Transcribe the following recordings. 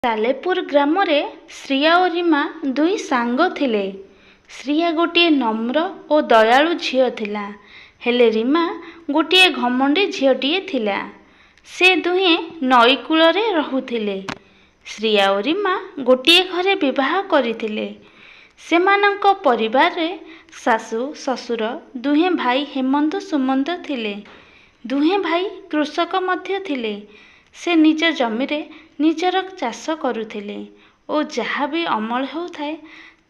ସାଲେପୁର ଗ୍ରାମରେ ଶ୍ରିୟା ଓ ରୀମା ଦୁଇ ସାଙ୍ଗ ଥିଲେ। ଶ୍ରିୟା ଗୋଟିଏ ନମ୍ର ଓ ଦୟାଳୁ ଝିଅ ଥିଲା, ହେଲେ ରୀମା ଗୋଟିଏ ଘମଣ୍ଡି ଝିଅଟିଏ ଥିଲା। ସେ ଦୁହେଁ ନଈ କୂଳରେ ରହୁଥିଲେ। ଶ୍ରିୟା ଓ ରୀମା ଗୋଟିଏ ଘରେ ବିବାହ କରିଥିଲେ। ସେମାନଙ୍କ ପରିବାରରେ ଶାଶୁ ଶ୍ୱଶୁର, ଦୁହେଁ ଭାଇ ହେମନ୍ତ ସୁମନ୍ତ ଥିଲେ। ଦୁହେଁ ଭାଇ କୃଷକ ମଧ୍ୟ ଥିଲେ। ସେ ନିଜ ଜମିରେ ନିଜର ଚାଷ କରୁଥିଲେ ଓ ଯାହା ବି ଅମଳ ହେଉଥାଏ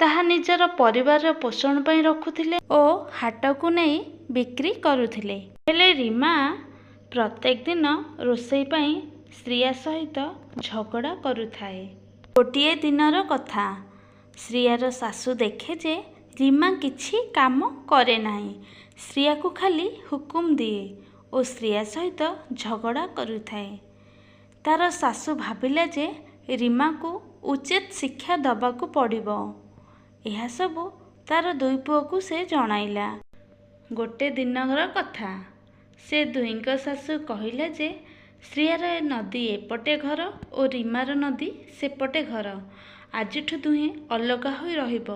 ତାହା ନିଜର ପରିବାରର ପୋଷଣ ପାଇଁ ରଖୁଥିଲେ ଓ ହାଟକୁ ନେଇ ବିକ୍ରି କରୁଥିଲେ। ହେଲେ ରୀମା ପ୍ରତ୍ୟେକ ଦିନ ରୋଷେଇ ପାଇଁ ଶ୍ରିୟା ସହିତ ଝଗଡ଼ା କରୁଥାଏ। ଗୋଟିଏ ଦିନର କଥା, ଶ୍ରିୟାର ଶାଶୁ ଦେଖେ ଯେ ରୀମା କିଛି କାମ କରେ ନାହିଁ। ଶ୍ରିୟାକୁ ଖାଲି ହୁକୁମ ଦିଏ ଓ ଶ୍ରିୟା ସହିତ ଝଗଡ଼ା କରୁଥାଏ। ତାର ଶାଶୁ ଭାବିଲା ଯେ ରୀମାକୁ ଉଚିତ ଶିକ୍ଷା ଦେବାକୁ ପଡ଼ିବ। ଏହା ସବୁ ତାର ଦୁଇ ପୁଅକୁ ସେ ଜଣାଇଲା। ଗୋଟେ ଦିନର କଥା, ସେ ଦୁହିଁଙ୍କ ଶାଶୁ କହିଲା ଯେ ଶ୍ରିୟାର ନଦୀ ଏପଟେ ଘର ଓ ରୀମାର ନଦୀ ସେପଟେ ଘର। ଆଜିଠୁ ଦୁହେଁ ଅଲଗା ହୋଇ ରହିବ।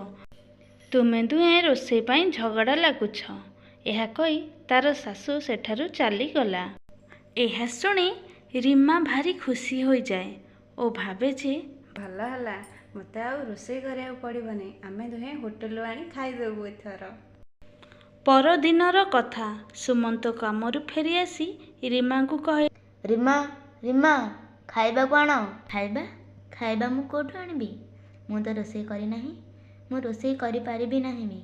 ତୁମେ ଦୁହେଁ ରୋଷେଇ ପାଇଁ ଝଗଡ଼ା ଲାଗୁଛ। ଏହା କହି ତାର ଶାଶୁ ସେଠାରୁ ଚାଲିଗଲା। ଏହା ଶୁଣି ରୀମା ଭାରି ଖୁସି ହୋଇଯାଏ ଓ ଭାବେ ଯେ ଭଲ ହେଲା, ମୋତେ ଆଉ ରୋଷେଇ କରିବାକୁ ପଡ଼ିବନି। ଆମେ ଦୁହେଁ ହୋଟେଲରୁ ଆଣି ଖାଇଦେବୁ ଏଥର। ପରଦିନର କଥା, ସୁମନ୍ତ କାମରୁ ଫେରି ଆସି ରୀମାଙ୍କୁ କହେ, ରୀମା ରୀମା ଖାଇବାକୁ ଆଣ। ଖାଇବା ମୁଁ କେଉଁଠୁ ଆଣିବି? ମୁଁ ତ ରୋଷେଇ କରିନାହିଁ। ମୁଁ ରୋଷେଇ କରିପାରିବି ନାହିଁ ବି।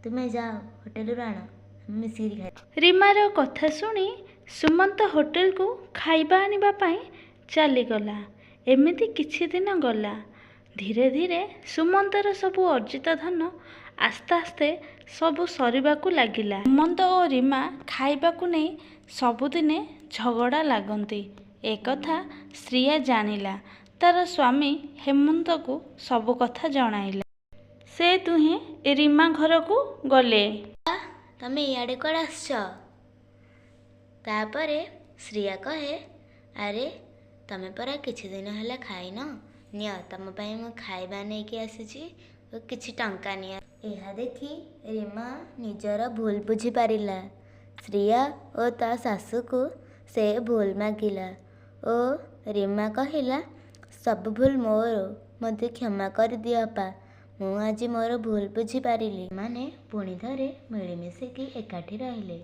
ତୁମେ ଯାଅ ହୋଟେଲରୁ ଆଣ, ଆମେ ମିଶିକି ଖାଇବା। ରୀମାର କଥା ଶୁଣି ସୁମନ୍ତ ହୋଟେଲକୁ ଖାଇବା ଆଣିବା ପାଇଁ ଚାଲିଗଲା। ଏମିତି କିଛି ଦିନ ଗଲା। ଧୀରେ ଧୀରେ ସୁମନ୍ତର ସବୁ ଅର୍ଜିତ ଧନ ଆସ୍ତେ ଆସ୍ତେ ସବୁ ସରିବାକୁ ଲାଗିଲା। ସୁମନ୍ତ ଓ ରୀମା ଖାଇବାକୁ ନେଇ ସବୁଦିନେ ଝଗଡ଼ା ଲାଗନ୍ତି। ଏକଥା ଶ୍ରିୟା ଜାଣିଲା। ତାର ସ୍ୱାମୀ ହେମନ୍ତକୁ ସବୁ କଥା ଜଣାଇଲା। ସେ ଦୁହେଁ ରୀମା ଘରକୁ ଗଲେ। ତମେ ଇଆଡ଼େ କୁଆଡ଼େ ଆସିଛ? ତାପରେ ଶ୍ରିୟା କହେ, ଆରେ ତମେ ପରା କିଛି ଦିନ ହେଲା ଖାଇନ, ନିଅ ତମ ପାଇଁ ମୁଁ ଖାଇବା ନେଇକି ଆସିଛି ଓ କିଛି ଟଙ୍କା ନିଅ। ଏହା ଦେଖି ରୀମା ନିଜର ଭୁଲ ବୁଝିପାରିଲା। ଶ୍ରିୟା ଓ ତା ଶାଶୁକୁ ସେ ଭୁଲ ମାଗିଲା ଓ ରୀମା କହିଲା, ସବୁ ଭୁଲ ମୋର, ମୋତେ କ୍ଷମା କରିଦିଅ ଅପା। ମୁଁ ଆଜି ମୋର ଭୁଲ ବୁଝିପାରିଲି। ମାନେ ପୁଣି ଥରେ ମିଳିମିଶିକି ଏକାଠି ରହିଲେ।